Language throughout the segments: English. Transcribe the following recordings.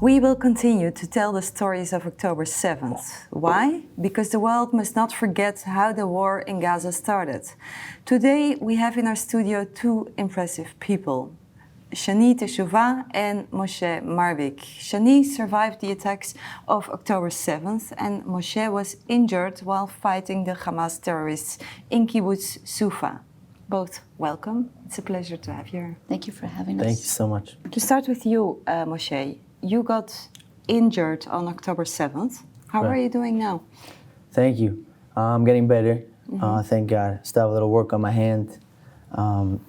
We will continue to tell the stories of October 7th. Why? Because the world must not forget how the war in Gaza started. Today we have in our studio two impressive people, Shani Teshuvah and Moshe Marwik. Shani survived the attacks of October 7th and Moshe was injured while fighting the Hamas terrorists in Kibbutz Sufa. Both welcome. It's a pleasure to have you here. Thank you for having us. Thank you so much. To start with you, Moshe, you got injured on October 7th. How are you doing now? Thank you. I'm getting better. Thank God. Still have a little work on my hand.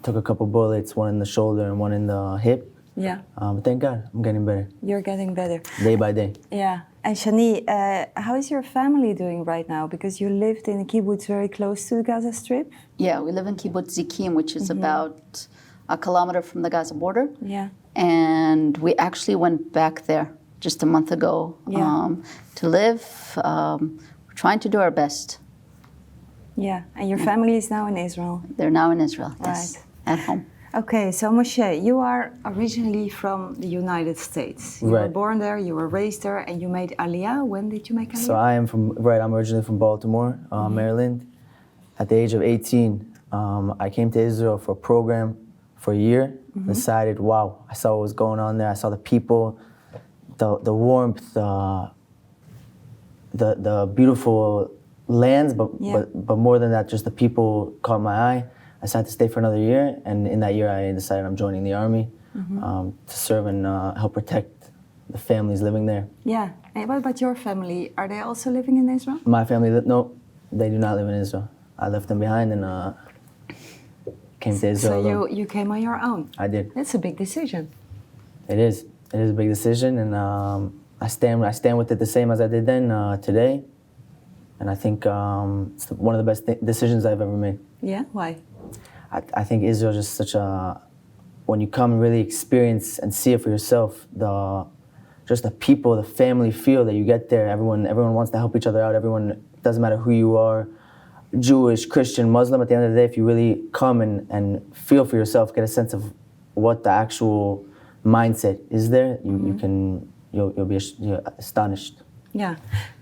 Took a couple bullets, one in the shoulder and one in the hip. Yeah. But thank God, I'm getting better. You're getting better. Day by day. Yeah. And Shani, how is your family doing right now? Because you lived in a kibbutz very close to the Gaza Strip. Yeah, we live in Kibbutz Zikim, which is about a kilometer from the Gaza border. Yeah. And we actually went back there just a month ago to live. We're trying to do our best. Yeah, and your family is now in Israel. They're now in Israel, yes, at home. Okay, so Moshe, you are originally from the United States. You were born there, you were raised there, and you made Aliyah. When did you make Aliyah? So I'm originally from Baltimore, Maryland. At the age of 18, I came to Israel for a program for a year. Decided, wow, I saw what was going on there. I saw the people, the warmth, the beautiful lands, but more than that, just the people caught my eye. I decided to stay for another year, and in that year I decided I'm joining the army to serve and help protect the families living there. Yeah, and what about your family? Are they also living in Israel? My family, no, they do not live in Israel. I left them behind and came to Israel. So you came on your own? I did. That's a big decision. It is. It is a big decision, and I stand with it the same as I did then today. And I think it's one of the best decisions I've ever made. Yeah, why? I think Israel is just such a, when you come and really experience and see it for yourself, just the people, the family feel that you get there. Everyone wants to help each other out. Everyone, doesn't matter who you are, Jewish, Christian, Muslim. At the end of the day, if you really come and feel for yourself, get a sense of what the actual mindset is there, you'll be astonished. Yeah.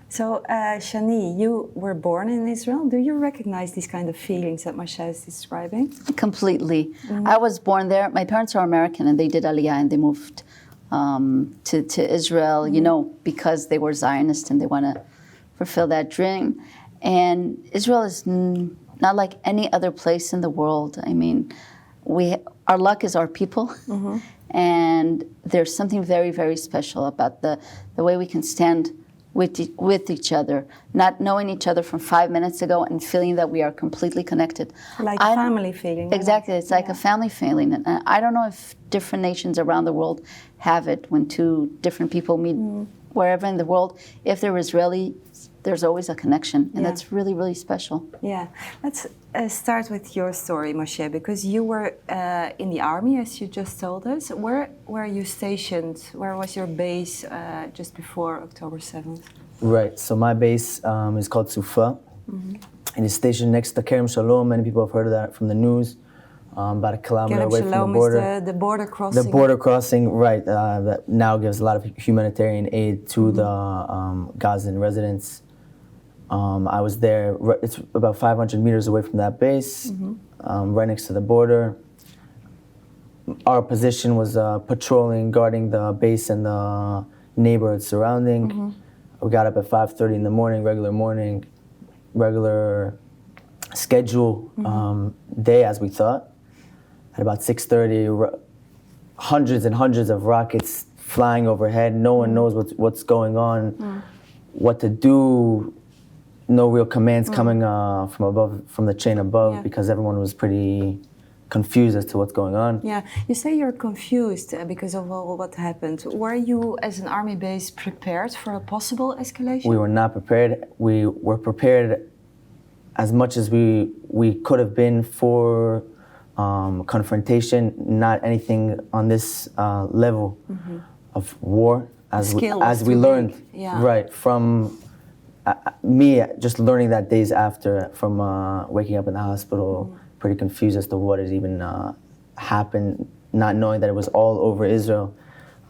So, Shani, you were born in Israel. Do you recognize these kind of feelings that Moshe is describing? Completely. I was born there. My parents are American, and they did Aliyah, and they moved to Israel, you know, because they were Zionists and they want to fulfill that dream. And Israel is not like any other place in the world. I mean, our luck is our people. And there's something very, very special about the way we can stand with each other, not knowing each other from 5 minutes ago and feeling that we are completely connected. Like a family feeling. Exactly, it's like a family feeling. And I don't know if different nations around the world have it when two different people meet wherever in the world. If they're Israeli, there's always a connection, and that's really, really special. Yeah, let's start with your story, Moshe, because you were in the army, as you just told us. Where were you stationed? Where was your base just before October 7th? Right, so my base is called Sufa, and it's stationed next to Kerem Shalom. Many people have heard of that from the news. About a kilometer away from the border. Is the border crossing. The border crossing, right, that now gives a lot of humanitarian aid to the Gazan residents. I was there, it's about 500 meters away from that base, right next to the border. Our position was patrolling, guarding the base and the neighborhood surrounding. We got up at 5:30 in the morning, regular schedule day as we thought. At about 6:30, hundreds and hundreds of rockets flying overhead. No one knows what's going on, what to do. No real commands coming from the chain above, because everyone was pretty confused as to what's going on. Yeah, you say you're confused because of all what happened. Were you, as an army base, prepared for a possible escalation? We were not prepared. We were prepared as much as we could have been for confrontation, not anything on this level of war, as we learned, right, from me just learning that days after, from waking up in the hospital, pretty confused as to what had even happened, not knowing that it was all over Israel.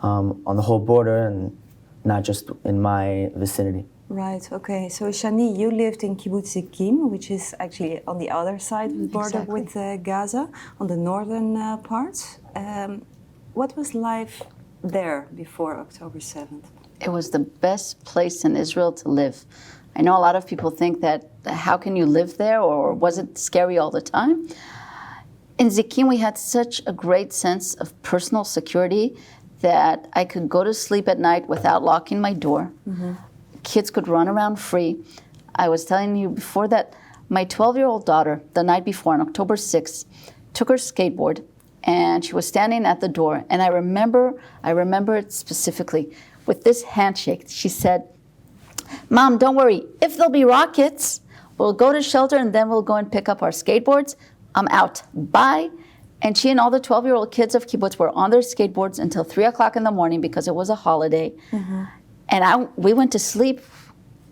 on the whole border and not just in my vicinity. Right, okay. So Shani, you lived in Kibbutz Zikim, which is actually on the other side of the border with Gaza, on the northern part. What was life there before October 7th? It was the best place in Israel to live. I know a lot of people think that how can you live there, or was it scary all the time? In Zikim, we had such a great sense of personal security that I could go to sleep at night without locking my door. Kids could run around free. I was telling you before that my 12-year-old daughter, the night before, on October 6th, took her skateboard and she was standing at the door. And I remember it specifically with this handshake. She said, "Mom, don't worry. If there'll be rockets, we'll go to shelter and then we'll go and pick up our skateboards. I'm out. Bye." And she and all the 12-year-old kids of kibbutz were on their skateboards until 3 o'clock in the morning because it was a holiday. And we went to sleep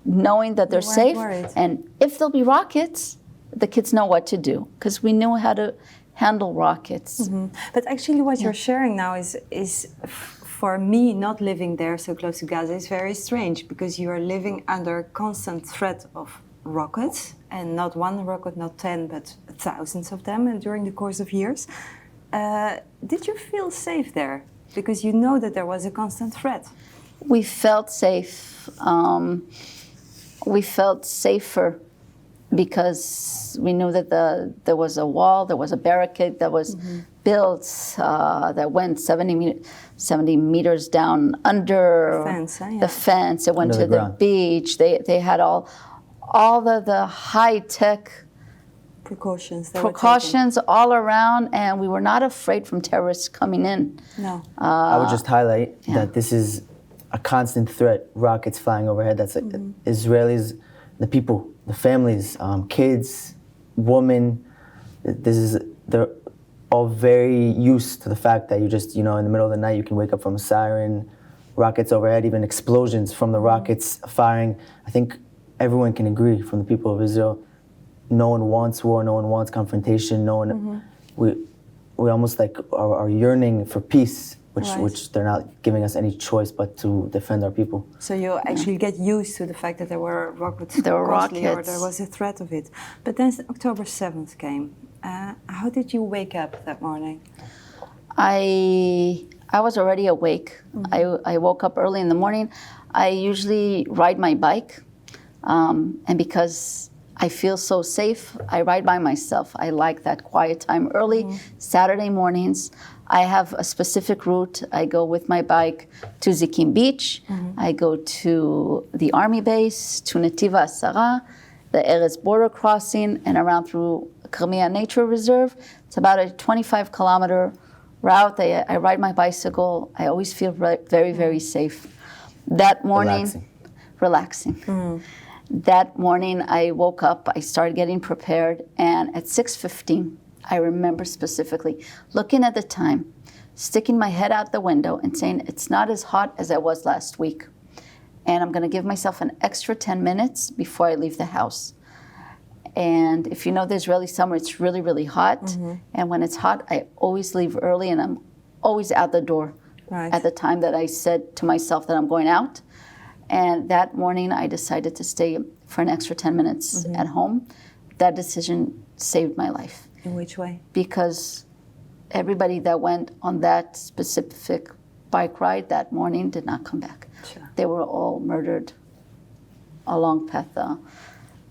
knowing that they're safe. Worried. And if there'll be rockets, the kids know what to do because we knew how to handle rockets. But actually what you're sharing now is for me, not living there so close to Gaza is very strange because you are living under constant threat of rockets, and not one rocket, not 10, but thousands of them during the course of years. Did you feel safe there? Because you know that there was a constant threat. We felt safe. We felt safer because we knew that there was a wall, there was a barricade that was built that went 70 meters down under the fence. It went to the beach. They had all the high-tech precautions all around, and we were not afraid from terrorists coming in. No. I would just highlight that this is a constant threat, rockets flying overhead. That's like Israelis, the people, the families, kids, women. They're all very used to the fact that you just, in the middle of the night, you can wake up from a siren, rockets overhead, even explosions from the rockets firing. I think everyone can agree from the people of Israel, no one wants war, no one wants confrontation, no one, we almost like are yearning for peace, which they're not giving us any choice but to defend our people. So you actually get used to the fact that there were rockets, or there was a threat of it. But then October 7th came. How did you wake up that morning? I was already awake. I woke up early in the morning. I usually ride my bike, and because I feel so safe, I ride by myself. I like that quiet time early. Saturday mornings, I have a specific route. I go with my bike to Zikim Beach. I go to the Army base, to Netiva Asara, the Erez border crossing, and around through Karmia Nature Reserve. It's about a 25-kilometer route. I ride my bicycle. I always feel very, very safe. That morning, relaxing. That morning, I woke up, I started getting prepared, and at 6:15, I remember specifically looking at the time, sticking my head out the window and saying, it's not as hot as I was last week, and I'm going to give myself an extra 10 minutes before I leave the house. And if you know the Israeli summer, it's really, really hot, and when it's hot, I always leave early, and I'm always out the door at the time that I said to myself that I'm going out. And that morning, I decided to stay for an extra 10 minutes at home. That decision saved my life. In which way? Because everybody that went on that specific bike ride that morning did not come back. Sure. They were all murdered along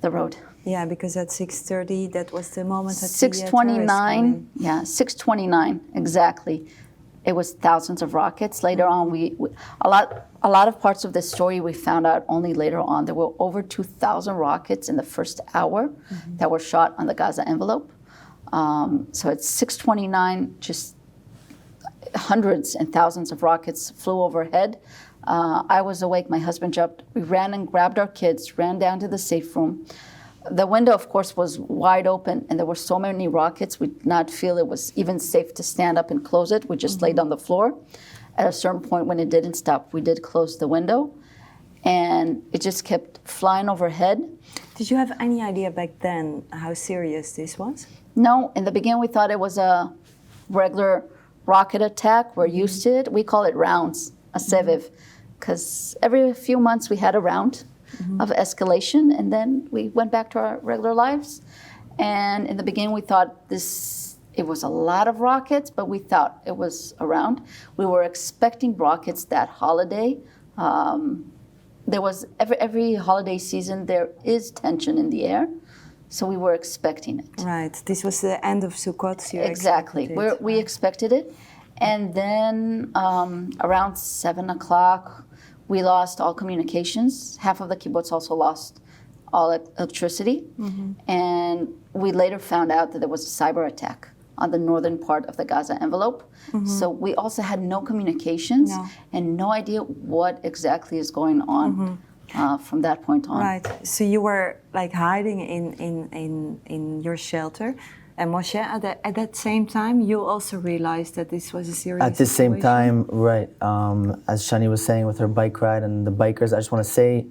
the road. Yeah, because at 6:30, that was the moment that 6:29, 6:29, exactly. It was thousands of rockets. Later on, a lot of parts of this story we found out only later on. There were over 2,000 rockets in the first hour that were shot on the Gaza envelope. So at 6:29, just hundreds and thousands of rockets flew overhead. I was awake. My husband jumped. We ran and grabbed our kids, ran down to the safe room. The window, of course, was wide open, and there were so many rockets, we did not feel it was even safe to stand up and close it. We just laid on the floor. At a certain point, when it didn't stop, we did close the window, and it just kept flying overhead. Did you have any idea back then how serious this was? No. In the beginning, we thought it was a regular rocket attack. We're used to it. We call it rounds. a seviv, because every few months we had a round of escalation, and then we went back to our regular lives. And in the beginning, we thought it was a lot of rockets, but we thought it was around. We were expecting rockets that holiday. There was every holiday season, there is tension in the air. So we were expecting it. Right. This was the end of Sukkot. So Exactly. We expected it. And then around 7 o'clock, we lost all communications. Half of the kibbutz also lost all electricity. And we later found out that there was a cyber attack on the northern part of the Gaza envelope. So we also had no communications and no idea what exactly is going on. From that point on. Right. So you were like hiding in your shelter, and Moshe, at that same time, you also realized that this was a serious At the same situation? time, right, as Shani was saying with her bike ride and the bikers, I just want to say,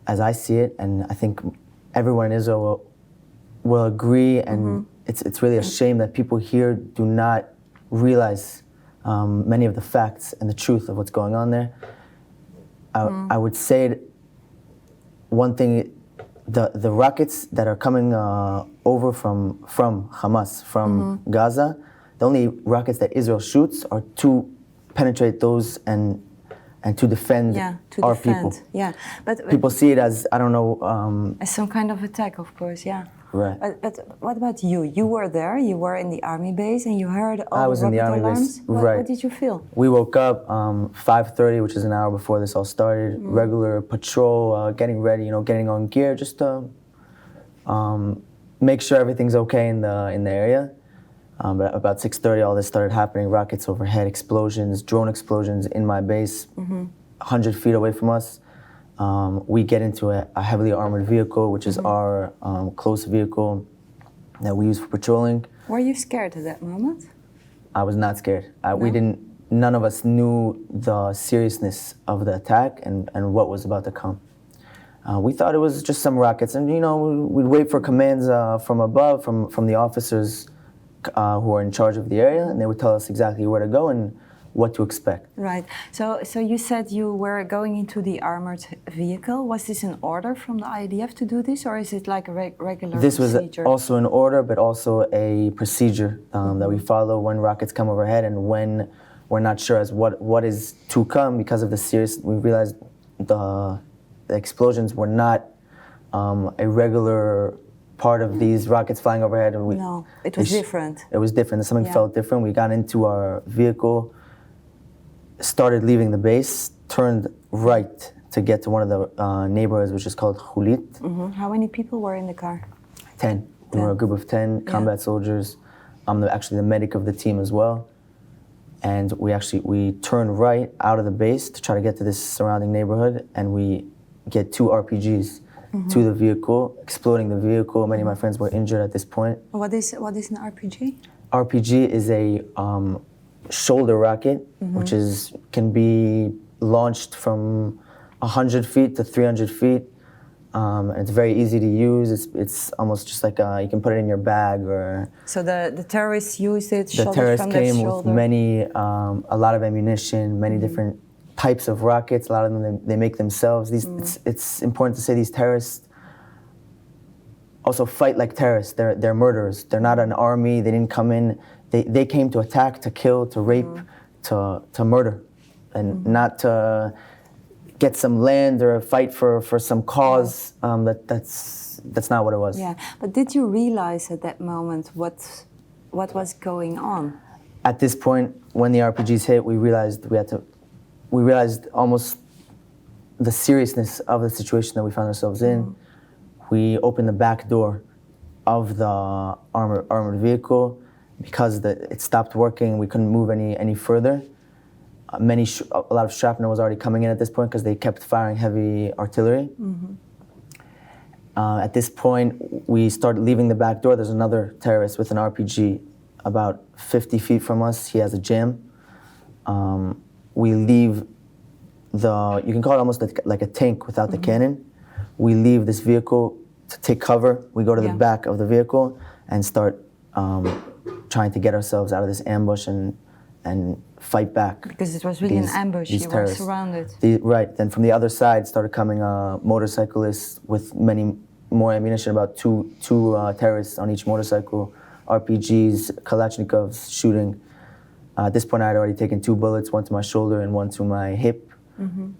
as I see it, and I think everyone in Israel will agree, and it's really a shame that people here do not realize many of the facts and the truth of what's going on there. I would say one thing, the rockets that are coming over from Hamas, from Gaza, the only rockets that Israel shoots are to penetrate those and to defend our people. Yeah, but People see it as, I don't know. as some kind of attack, of course, yeah. Right. But what about you? You were there, you were in the army base, and you heard all I was the in the rocket army alarms. base, What, right. what did you feel? We woke up 5:30, which is an hour before this all started. Regular patrol, getting ready, getting on gear, just to make sure everything's okay in the area. But about 6:30, all this started happening. Rockets overhead, explosions, drone explosions in my base, 100 feet away from us. We get into a heavily armored vehicle, which is our close vehicle that we use for patrolling. Were you scared at that moment? I was not scared. None of us knew the seriousness of the attack and what was about to come. We thought it was just some rockets, and we'd wait for commands from above, from the officers who are in charge of the area, and they would tell us exactly where to go and what to expect. Right. So you said you were going into the armored vehicle. Was this an order from the IDF to do this, or is it like a regular This procedure? was also an order, but also a procedure that we follow when rockets come overhead and when we're not sure as what is to come because of the serious. We realized the explosions were not a regular part of these rockets flying overhead. And No, it was different. It was different. Something felt different. We got into our vehicle, started leaving the base, turned right to get to one of the neighborhoods, which is called Hulit. How many people were in the car? 10. We were a group of 10 combat soldiers. I'm actually the medic of the team as well. And we turned right out of the base to try to get to this surrounding neighborhood, and we get 2 RPGs to the vehicle, exploding the vehicle. Many of my friends were injured at this point. What is an RPG? RPG is a shoulder rocket, which can be launched from 100 feet to 300 feet. And it's very easy to use. It's almost just like you can put it in your bag or. So the terrorists used it. The terrorists from came shoulder. with a lot of ammunition, many different types of rockets. A lot of them they make themselves. It's important to say these terrorists also fight like terrorists. They're murderers. They're not an army. They didn't come in. They came to attack, to kill, to rape, to murder, and not to get some land or fight for some cause. That's not what it was. Yeah, but did you realize at that moment what was going on? At this point, when the RPGs hit, we realized almost the seriousness of the situation that we found ourselves in. We opened the back door of the armored vehicle because it stopped working. We couldn't move any further. A lot of shrapnel was already coming in at this point because they kept firing heavy artillery. At this point, we started leaving the back door. There's another terrorist with an RPG about 50 feet from us. He has a jam. We leave you can call it almost like a tank without the cannon. We leave this vehicle to take cover. We go to the back of the vehicle and start trying to get ourselves out of this ambush and and fight back. Because it was really an ambush. You were terrorists. surrounded. Right. Then from the other side started coming motorcyclists with many more ammunition, about two terrorists on each motorcycle, RPGs, Kalashnikovs shooting. At this point, I had already taken 2 bullets, one to my shoulder and one to my hip.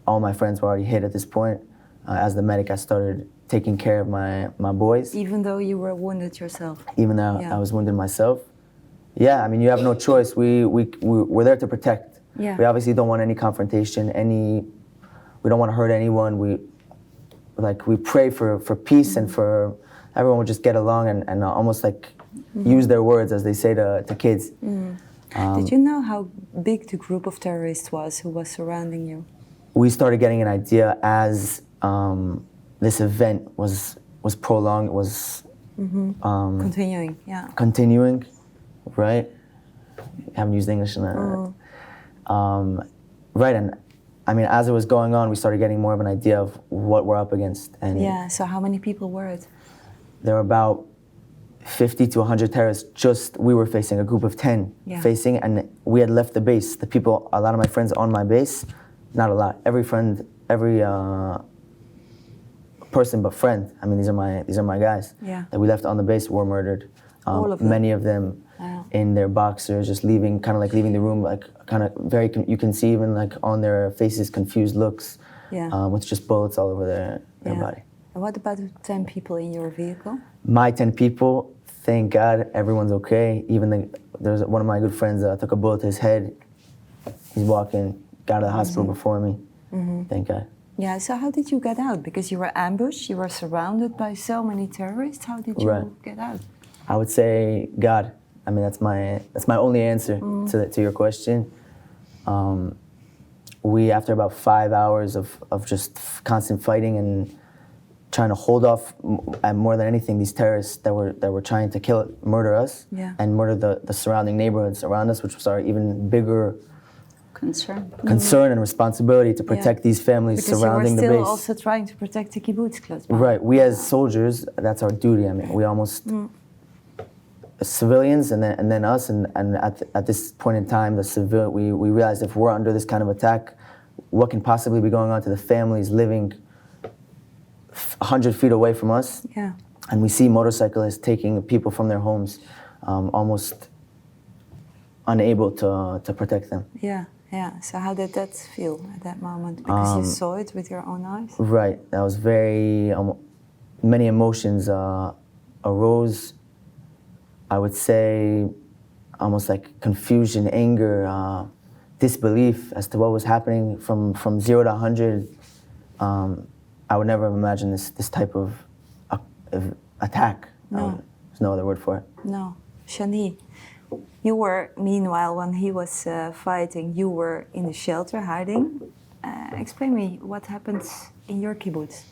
All my friends were already hit at this point. As the medic, I started taking care of my boys. Even though you were wounded yourself. Even though I was wounded myself. Yeah, I mean, you have no choice. We're there to protect. Yeah. We obviously don't want any confrontation, we don't want to hurt anyone. We pray for peace and for everyone would just get along and almost like use their words, as they say to kids. Did you know how big the group of terrorists was who was surrounding you? We started getting an idea as this event was prolonged, was Continuing, yeah. continuing, right? I haven't used English in that. Right, and I mean, as it was going on, we started getting more of an idea of what we're up against. And Yeah, so how many people were it? there were about 50 to 100 terrorists we were facing, a group of 10 facing, and we had left the base. The people, a lot of my friends on my base, not a lot, every person but friend, I mean, these are my guys that we left on the base were murdered. All of them? Many of them in their boxers, just leaving the room, like kind of very, you can see even like on their faces, confused looks with just bullets all over their body. And what about the 10 people in your vehicle? My 10 people, thank God, everyone's okay. Even there's one of my good friends took a bullet to his head. He's walking, got to the hospital before me. Thank God. Yeah, so how did you get out? Because you were ambushed, you were surrounded by so many terrorists. How did you get out? I would say God. I mean, that's my only answer to your question. We, after about 5 hours of just constant fighting and trying to hold off, and more than anything, these terrorists that were trying to murder us and murder the surrounding neighborhoods around us, which was our even bigger concern and responsibility to protect these families surrounding the base. Because you were still also trying to protect the kibbutz close by. Right. We as soldiers, that's our duty. I mean, we almost civilians and then us, and at this point in time, we realized if we're under this kind of attack, what can possibly be going on to the families living 100 feet away from us? Yeah. And we see motorcyclists taking people from their homes, almost unable to protect them. Yeah. Yeah, so how did that feel at that moment? Because you saw it with your own eyes? Right, that was very, many emotions arose. I would say almost like confusion, anger, disbelief as to what was happening from 0 to 100. I would never have imagined this type of attack. No. There's no other word for it. No. Shani, you were, meanwhile, when he was fighting, you were in the shelter hiding. Explain me what happened in your kibbutz.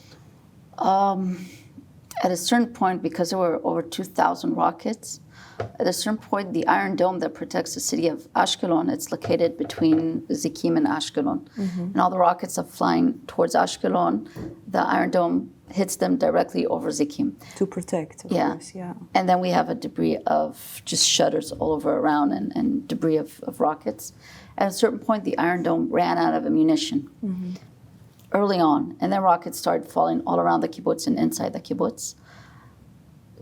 At a certain point, because there were over 2,000 rockets, at a certain point, the Iron Dome that protects the city of Ashkelon, it's located between Zikim and Ashkelon. And all the rockets are flying towards Ashkelon. The Iron Dome hits them directly over Zikim. To protect, of course, yeah. And then we have a debris of just shutters all over around and debris of rockets. At a certain point, the Iron Dome ran out of ammunition early on. And then rockets started falling all around the kibbutz and inside the kibbutz.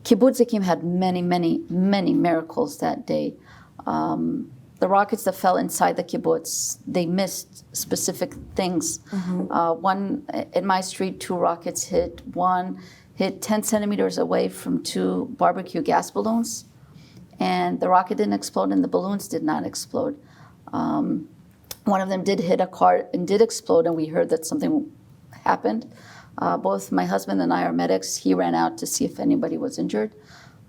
Kibbutz Zikim had many, many, many miracles that day. The rockets that fell inside the kibbutz, they missed specific things. One, in my street, 2 rockets hit. One hit 10 centimeters away from 2 barbecue gas balloons. And the rocket didn't explode and the balloons did not explode. One of them did hit a car and did explode, and we heard that something happened. Both my husband and I are medics. He ran out to see if anybody was injured.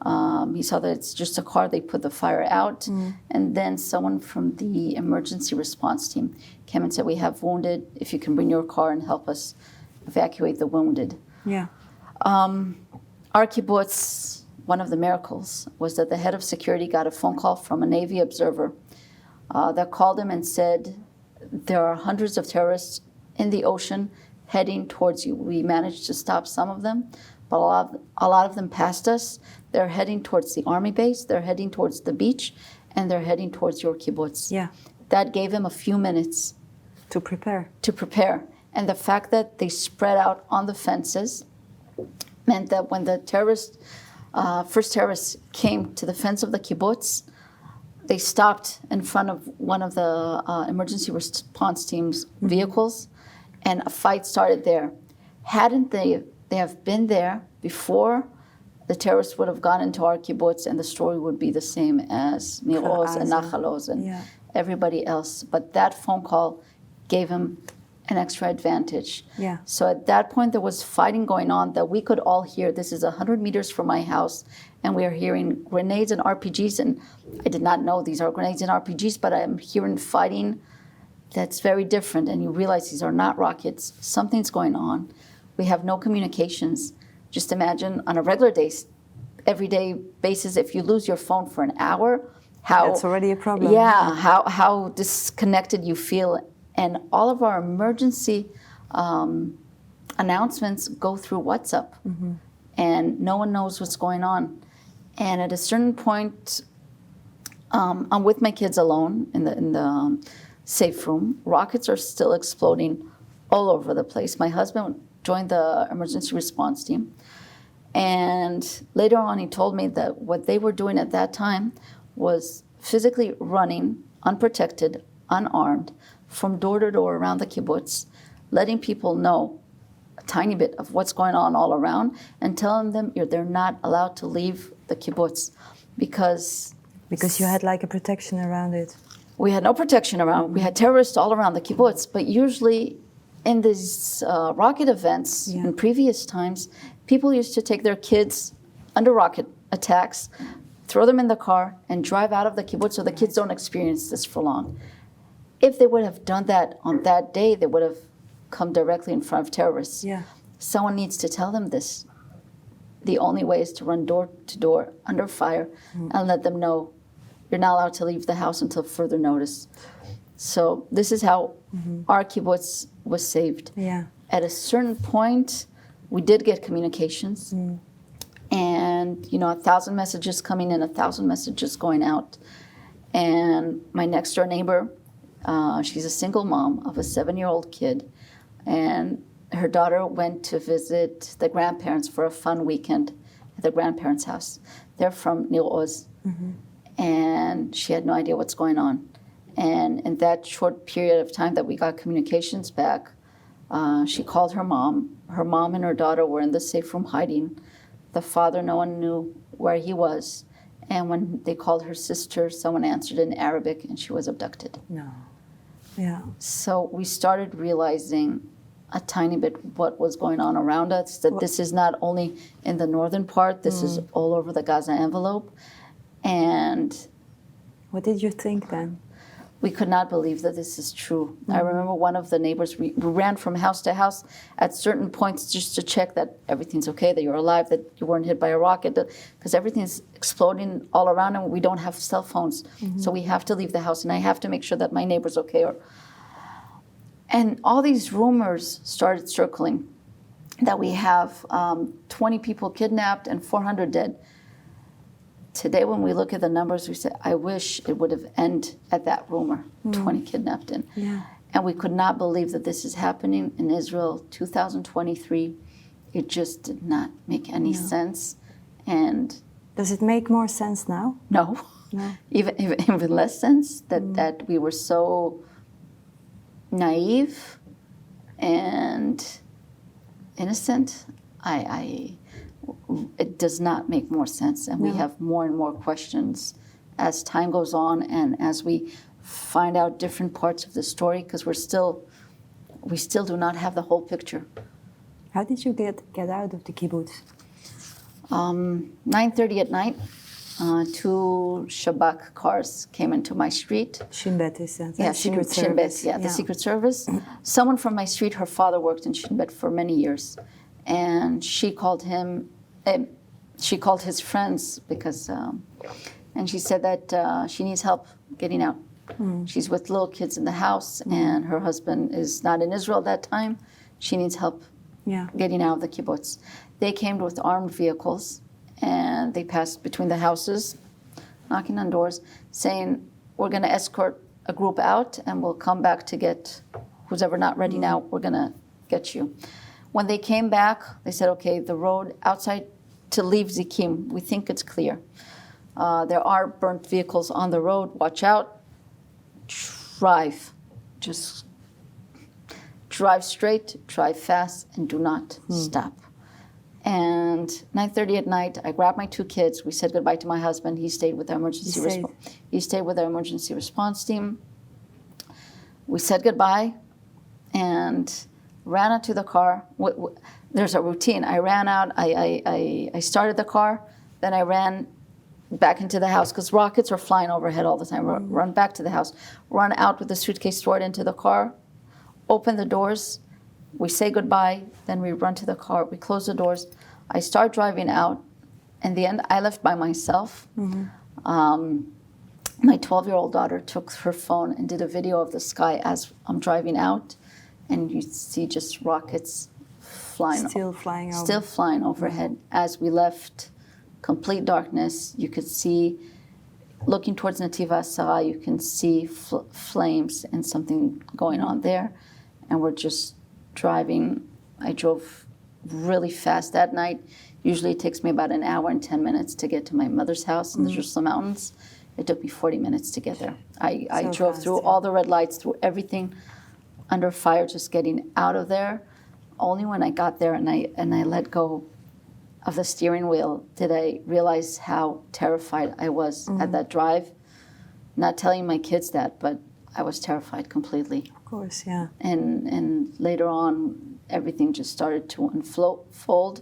He saw that it's just a car. They put the fire out. And then someone from the emergency response team came and said, we have wounded. If you can bring your car and help us evacuate the wounded. Yeah. Our kibbutz, one of the miracles, was that the head of security got a phone call from a Navy observer that called him and said, there are hundreds of terrorists in the ocean heading towards you. We managed to stop some of them, but a lot of them passed us. They're heading towards the army base, they're heading towards the beach, and they're heading towards your kibbutz. Yeah. that gave him a few minutes To prepare. to prepare. And the fact that they spread out on the fences meant that when the first terrorists came to the fence of the kibbutz, they stopped in front of one of the emergency response team's vehicles, and a fight started there. Hadn't they have been there before, the terrorists would have gone into our kibbutz, and the story would be the same as Nir Oz and Nachal Oz and everybody else. But that phone call gave him an extra advantage. Yeah. So at that point, there was fighting going on that we could all hear. This is 100 meters from my house, and we are hearing grenades and RPGs. And I did not know these are grenades and RPGs, but I'm hearing fighting that's very different. And you realize these are not rockets. Something's going on. We have no communications. Just imagine on a regular day, everyday basis, if you lose your phone for an hour, how That's already a problem. Yeah, how disconnected you feel. And all of our emergency announcements go through WhatsApp, and no one knows what's going on. And at a certain point, I'm with my kids alone in the safe room. Rockets are still exploding all over the place. My husband joined the emergency response team, and later on he told me that what they were doing at that time was physically running, unprotected, unarmed, from door to door around the kibbutz, letting people know a tiny bit of what's going on all around, and telling them they're not allowed to leave the kibbutz because you had like a protection around it. we had no protection around. We had terrorists all around the kibbutz, but usually in these rocket events in previous times, people used to take their kids under rocket attacks, throw them in the car, and drive out of the kibbutz so the kids don't experience this for long. If they would have done that on that day, they would have come directly in front of terrorists. Yeah. Someone needs to tell them this. The only way is to run door to door under fire and let them know you're not allowed to leave the house until further notice. So this is how our kibbutz was saved. Yeah. At a certain point, we did get communications. And, 1,000 messages coming in, 1,000 messages going out. And my next door neighbor, she's a single mom of a 7-year-old kid. And her daughter went to visit the grandparents for a fun weekend at the grandparents' house. They're from Nir Oz. And she had no idea what's going on. And in that short period of time that we got communications back, she called her mom. Her mom and her daughter were in the safe room hiding. The father, no one knew where he was. And when they called her sister, someone answered in Arabic, and she was abducted. No. Yeah. So we started realizing a tiny bit what was going on around us, that this is not only in the northern part, this is all over the Gaza envelope. And What did you think then? we could not believe that this is true. I remember one of the neighbors, we ran from house to house at certain points just to check that everything's okay, that you're alive, that you weren't hit by a rocket, because everything's exploding all around and we don't have cell phones. So we have to leave the house, and I have to make sure that my neighbor's okay. And all these rumors started circling that we have 20 people kidnapped and 400 dead. Today, when we look at the numbers, we say, I wish it would have ended at that rumor, 20 kidnapped in. Yeah. And we could not believe that this is happening in Israel, 2023. It just did not make any sense. And Does it make more sense now? no, No. even less sense that we were so naive and innocent. It does not make more sense, and we have more and more questions as time goes on and as we find out different parts of the story, because we still do not have the whole picture. How did you get out of the kibbutz? 9:30 at night, 2 Shabak cars came into my street. Shin Bet is that? Yeah, Secret Shin Bet, Service. the Secret Service. Someone from my street, her father worked in Shin Bet for many years, and she called him. She called his friends because, and she said that she needs help getting out. She's with little kids in the house, and her husband is not in Israel at that time. She needs help getting out of the kibbutz. They came with armed vehicles, and they passed between the houses, knocking on doors, saying, we're going to escort a group out, and we'll come back to get who's ever not ready now. We're gonna get you. When they came back, they said, okay, the road outside to leave Zikim, we think it's clear. There are burnt vehicles on the road. Watch out. Drive. Just drive straight, drive fast, and do not stop. And 9:30 at night, I grabbed my 2 kids. We said goodbye to my husband. He stayed with our He stayed with our emergency response team. We said goodbye and ran out to the car. There's a routine. I ran out. I started the car. Then I ran back into the house because rockets are flying overhead all the time. Run back to the house. Run out with the suitcase, throw it into the car. Open the doors. We say goodbye. Then we run to the car. We close the doors. I start driving out. In the end, I left by myself. My 12-year-old daughter took her phone and did a video of the sky as I'm driving out. And you see just rockets flying. Still flying over. Still flying overhead. As we left, complete darkness. You could see, looking towards Nativ Asara, you can see flames and something going on there. And we're just driving. I drove really fast that night. Usually it takes me about an hour and 10 minutes to get to my mother's house in the Jerusalem Mountains. It took me 40 minutes to get there. I drove through all the red lights, through everything, under fire, just getting out of there. Only when I got there and I let go of the steering wheel did I realize how terrified I was at that drive. Not telling my kids that, but I was terrified completely. Of course, yeah. And later on, everything just started to unfold.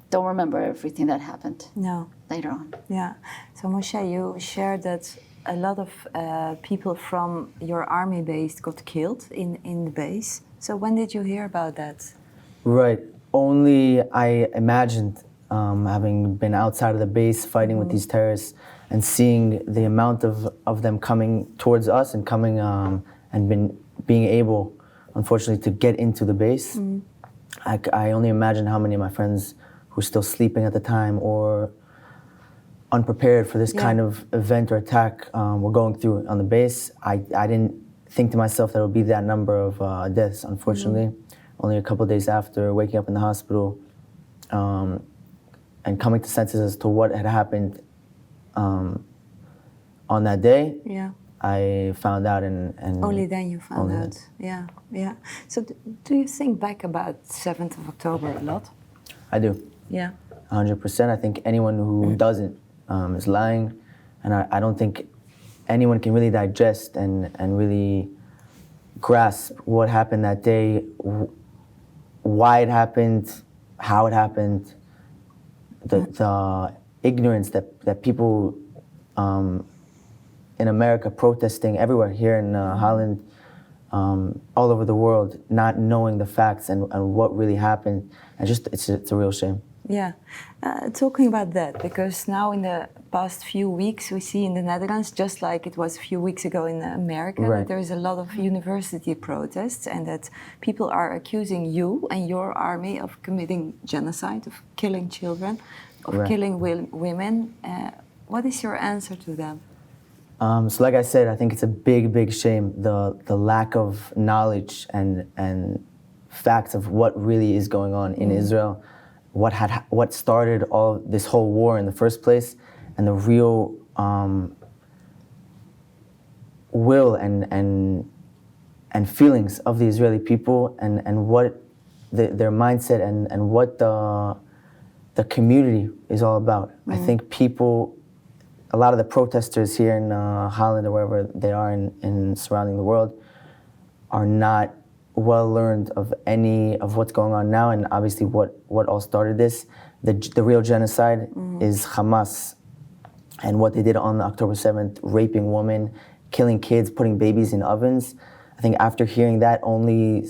Don't remember everything that happened. No. Later on. Yeah. So Moshe, you shared that a lot of people from your army base got killed in the base. So when did you hear about that? Right. Only I imagined, having been outside of the base fighting with these terrorists and seeing the amount of them coming towards us and coming and being able, unfortunately, to get into the base. I only imagine how many of my friends who were still sleeping at the time or unprepared for this kind of event or attack were going through on the base. I didn't think to myself that it would be that number of deaths, unfortunately. Only a couple of days after waking up in the hospital and coming to senses as to what had happened on that day, I found out and only then you found out. Yeah, yeah. So do you think back about 7th of October a lot? I do. Yeah. 100%. I think anyone who doesn't is lying, and I don't think anyone can really digest and really grasp what happened that day, why it happened, how it happened, the ignorance that people in America protesting everywhere, here in Holland, all over the world, not knowing the facts and what really happened, and just it's a real shame. Yeah, talking about that, because now in the past few weeks we see in the Netherlands, just like it was a few weeks ago in America, that there is a lot of university protests and that people are accusing you and your army of committing genocide, of killing children, of killing women. What is your answer to them? So like I said, I think it's a big shame, the lack of knowledge and facts of what really is going on in Israel. What started all this whole war in the first place, and the real will and feelings of the Israeli people, and what their mindset and what the community is all about. I think people, a lot of the protesters here in Holland or wherever they are in surrounding the world, are not well learned of any of what's going on now, and obviously what all started this. The real genocide is Hamas and what they did on October 7th, raping women, killing kids, putting babies in ovens. I think after hearing that, only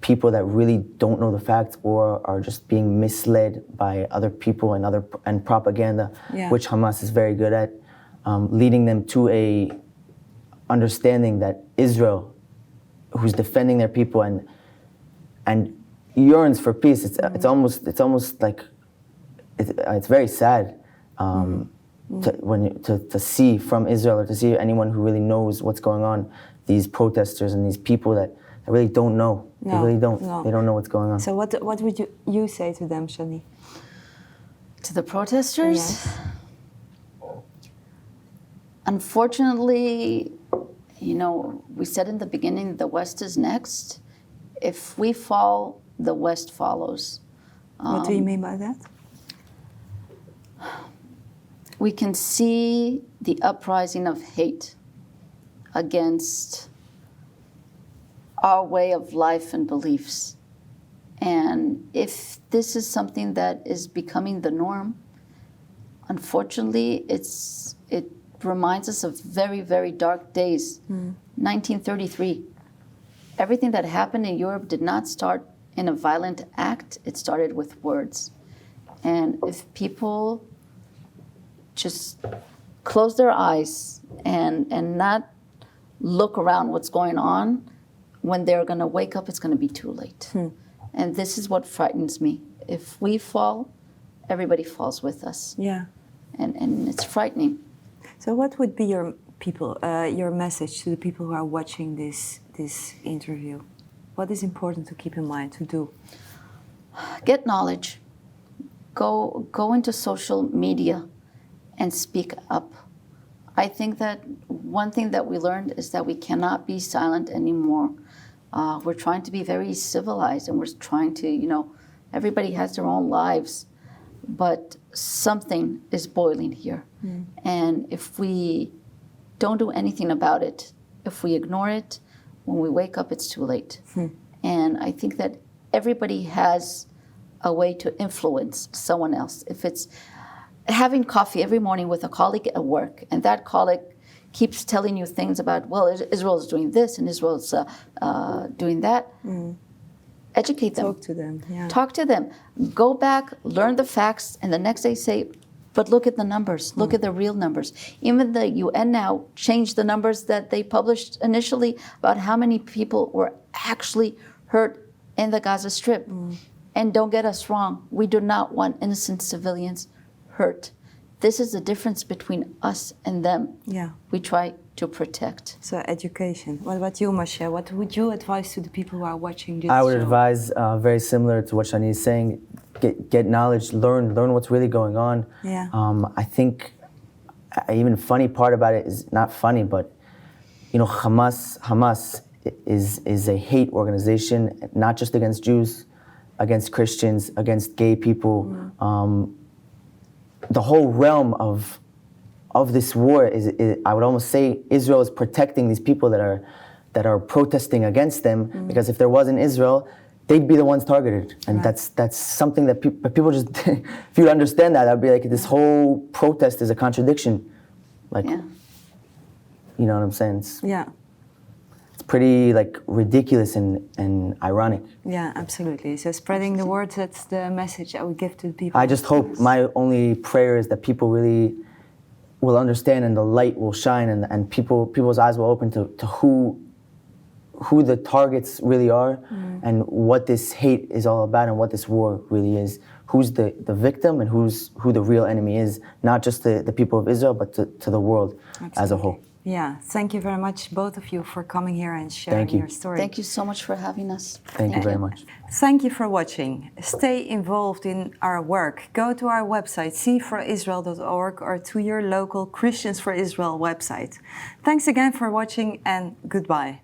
people that really don't know the facts or are just being misled by other people and propaganda, which Hamas is very good at, leading them to a understanding that Israel, who's defending their people and yearns for peace. It's almost like it's very sad to see from Israel, or to see anyone who really knows what's going on, these protesters and these people that really don't know. No, they really don't. no. They don't know what's going on. So what would you say to them, Shani? To the protesters? Yes. Unfortunately, we said in the beginning, the West is next. If we fall, the West follows. What do you mean by that? We can see the uprising of hate against our way of life and beliefs. And if this is something that is becoming the norm, unfortunately, it reminds us of very, very dark days. 1933. Everything that happened in Europe did not start in a violent act. It started with words. And if people just close their eyes and not look around what's going on, when they're going to wake up, it's going to be too late. And this is what frightens me. If we fall, everybody falls with us. Yeah. And it's frightening. So what would be your message to the people who are watching this interview? What is important to keep in mind to do? Get knowledge. Go into social media and speak up. I think that one thing that we learned is that we cannot be silent anymore. We're trying to be very civilized, and we're trying to, everybody has their own lives, but something is boiling here. And if we don't do anything about it, if we ignore it, when we wake up, it's too late. And I think that everybody has a way to influence someone else. If it's having coffee every morning with a colleague at work, and that colleague keeps telling you things about, well, Israel is doing this and Israel is doing that. Educate them. Talk to them. Yeah. Talk to them. Go back, learn the facts, and the next day say, but look at the numbers. Look at the real numbers. Even the UN now changed the numbers that they published initially about how many people were actually hurt in the Gaza Strip. And don't get us wrong, we do not want innocent civilians hurt. This is the difference between us and them. Yeah. We try to protect. So education. What about you, Moshe? What would you advise to the people who are watching this I would show? advise, very similar to what Shani is saying, get knowledge, learn what's really going on. Yeah. I think even funny part about it is not funny, but Hamas is a hate organization, not just against Jews, against Christians, against gay people. The whole realm of this war is, I would almost say, Israel is protecting these people that are protesting against them, because if there wasn't Israel, they'd be the ones targeted. And that's something that people just, if you understand that, I'd be like, this whole protest is a contradiction. Like, you know what I'm saying? It's pretty ridiculous and ironic. Yeah, absolutely. So spreading the word, that's the message I would give to the people. I just hope, my only prayer is that people really will understand, and the light will shine, and people's eyes will open to who the targets really are, and what this hate is all about, and what this war really is. Who's the victim, and who the real enemy is, not just the people of Israel, but to the world as a whole. Yeah, thank you very much, both of you, for coming here and sharing your story. Thank you so much for having us. Thank you very much. Thank you for watching. Stay involved in our work. Go to our website, cforisrael.org, or to your local Christians for Israel website. Thanks again for watching, and goodbye.